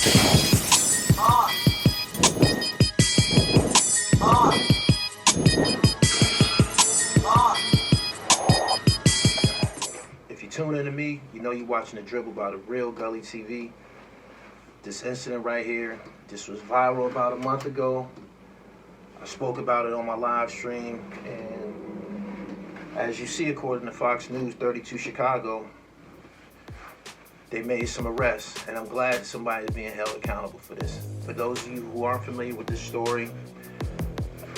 If you tune in to me, you know you're watching The Dribble by the Real Gully TV. This incident right here, this was viral about a month ago. I spoke about it on my live stream, and as you see, according to Fox News 32 Chicago, they made some arrests, and I'm glad somebody is being held accountable for this. For those of you who aren't familiar with this story,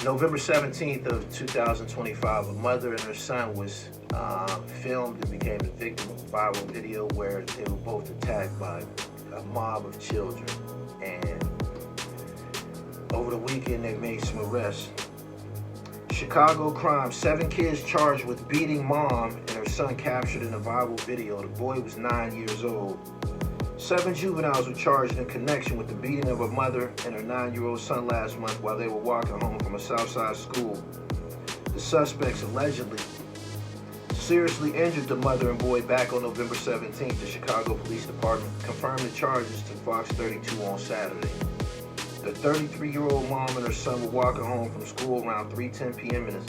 November 17th of 2025, a mother and her son was filmed and became the victim of a viral video where they were both attacked by a mob of children. And over the weekend, they made some arrests. Chicago crime, 7 kids charged with beating mom and her son captured in a viral video. The boy was 9 years old. 7 juveniles were charged in connection with the beating of a mother and her 9-year-old son last month while they were walking home from a Southside school. The suspects allegedly seriously injured the mother and boy back on November 17th. The Chicago Police Department confirmed the charges to Fox 32 on Saturday. The 33-year-old mom and her son were walking home from school around 3:10 p.m. in the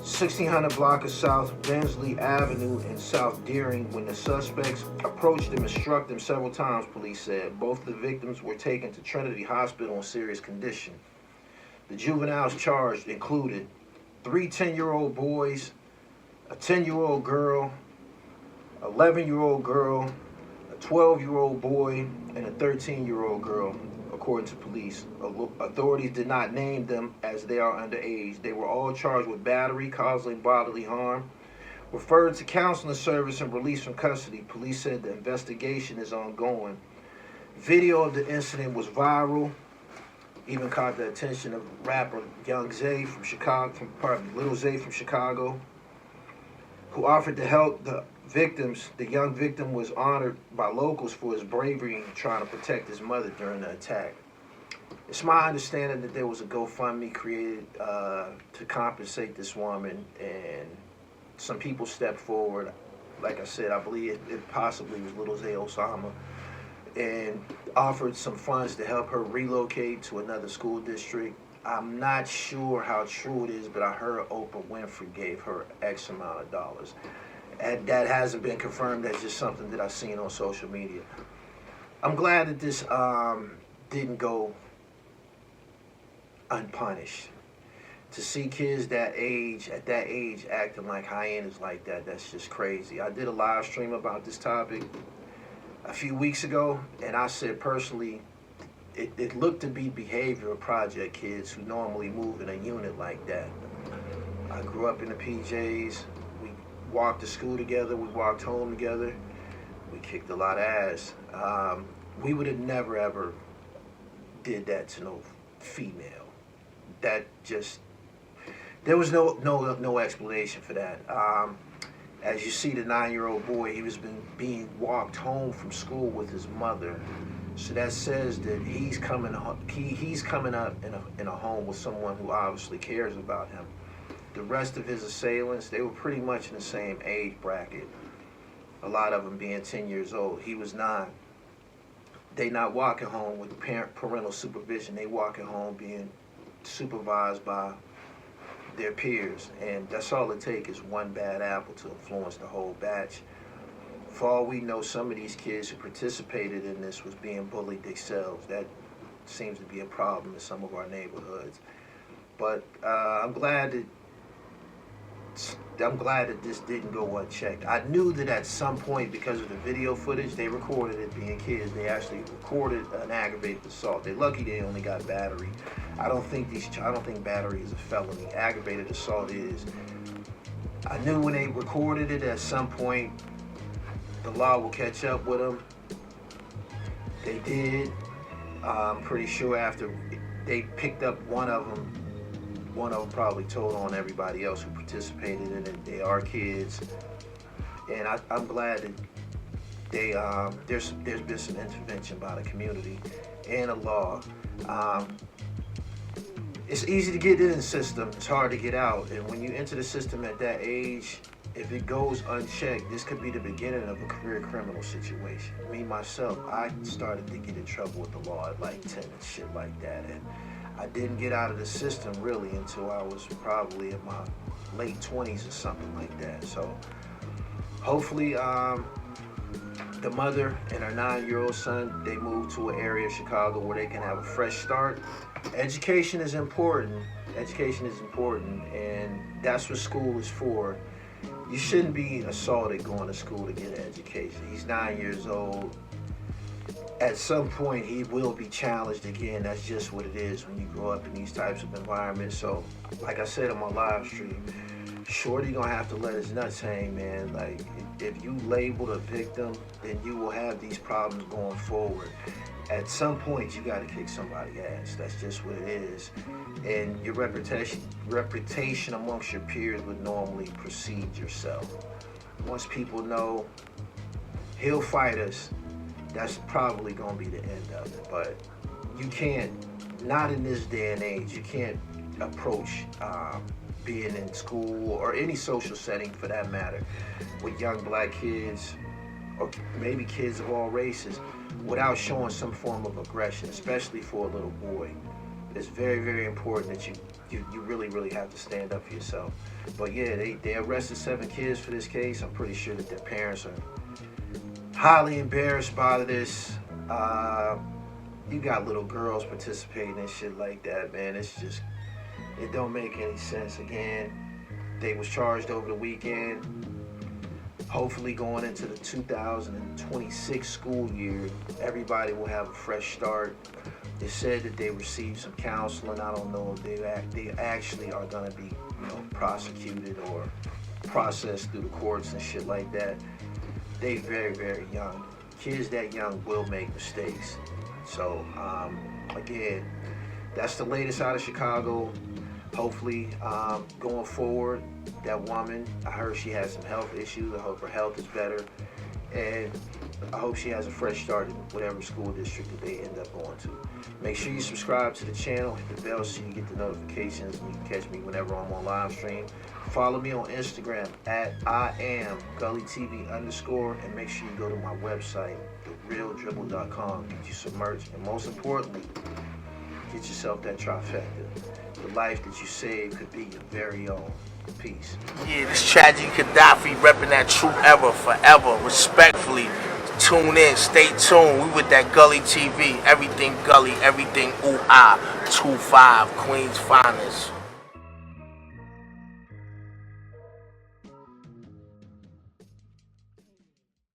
1600 block of South Bensley Avenue in South Deering when the suspects approached them and struck them several times, police said. Both the victims were taken to Trinity Hospital in serious condition. The juveniles charged included 3 10-year-old boys, a 10-year-old girl, 11-year-old girl, a 12-year-old boy, and a 13-year-old girl, according to police. Authorities did not name them as they are underage. They were all charged with battery, causing bodily harm, referred to counseling service, and released from custody. Police said the investigation is ongoing. Video of the incident was viral, even caught the attention of rapper Young Zay from Chicago, Little Zay from Chicago, who offered to help the victims. The young victim was honored by locals for his bravery in trying to protect his mother during the attack. It's my understanding that there was a GoFundMe created to compensate this woman, and some people stepped forward. Like I said, I believe it possibly was Little Zay Osama, and offered some funds to help her relocate to another school district. I'm not sure how true it is, but I heard Oprah Winfrey gave her X amount of dollars. And that hasn't been confirmed. That's just something that I've seen on social media. I'm glad that this didn't go unpunished. To see kids at that age, acting like hyenas like that, that's just crazy. I did a live stream about this topic a few weeks ago, and I said personally, it looked to be behavioral project kids who normally move in a unit like that. I grew up in the PJs. We walked to school together. We walked home together. We kicked a lot of ass. We would have never ever did that to no female. That just, there was no explanation for that. As you see, the 9-year-old boy, he was being walked home from school with his mother. So that says that he's coming up in a home with someone who obviously cares about him. The rest of his assailants, they were pretty much in the same age bracket. A lot of them being 10 years old. He was 9. They not walking home with parental supervision. They walking home being supervised by their peers. And that's all it takes is one bad apple to influence the whole batch. For all we know, some of these kids who participated in this was being bullied themselves. That seems to be a problem in some of our neighborhoods. But I'm glad that this didn't go unchecked. I knew that at some point, because of the video footage, they recorded it being kids. They actually recorded an aggravated assault. They're lucky they only got battery. I don't think battery is a felony. Aggravated assault is. I knew when they recorded it at some point, the law will catch up with them. They did. I'm pretty sure after they picked up one of them probably told on everybody else who participated in it. They are kids, and I'm glad that there's been some intervention by the community and the law. It's easy to get in the system. It's hard to get out, and when you enter the system at that age, if it goes unchecked, this could be the beginning of a career criminal situation. Me, myself, I started to get in trouble with the law at like 10 and shit like that. And I didn't get out of the system really until I was probably in my late 20s or something like that. So hopefully the mother and her 9-year-old son, they move to an area of Chicago where they can have a fresh start. Education is important. Education is important, and that's what school is for. You shouldn't be assaulted going to school to get an education. He's 9 years old. At some point, he will be challenged again. That's just what it is when you grow up in these types of environments. So, like I said on my live stream, Shorty gonna have to let his nuts hang, man. Like, if you labeled a victim, then you will have these problems going forward. At some point, you gotta kick somebody's ass. That's just what it is. And your reputation amongst your peers would normally precede yourself. Once people know he'll fight us, that's probably gonna be the end of it. But you can't, not in this day and age, you can't approach being in school or any social setting for that matter with young black kids or maybe kids of all races without showing some form of aggression, especially for a little boy. It's very, very important that you really, really have to stand up for yourself. But yeah, they arrested 7 kids for this case. I'm pretty sure that their parents are highly embarrassed by this. You got little girls participating in shit like that, man. It's just, it don't make any sense. Again, they was charged over the weekend. Hopefully going into the 2026 school year, everybody will have a fresh start. They said that they received some counseling. I don't know if they actually are gonna be, prosecuted or processed through the courts and shit like that. They very, very young. Kids that young will make mistakes. So again, that's the latest out of Chicago. Hopefully, going forward, that woman, I heard she has some health issues. I hope her health is better. And I hope she has a fresh start in whatever school district that they end up going to. Make sure you subscribe to the channel, hit the bell so you get the notifications and you can catch me whenever I'm on live stream. Follow me on Instagram at IamGullyTV_, and make sure you go to my website, therealdribble.com, get you some merch, and most importantly, get yourself that trifecta. The life that you save could be your very own. Peace. Yeah, this Tragedy Gaddafi repping that true ever, forever, respectfully. Tune in, stay tuned. We with that Gully TV. Everything Gully, everything ooh ah. 2-5, Queens finest.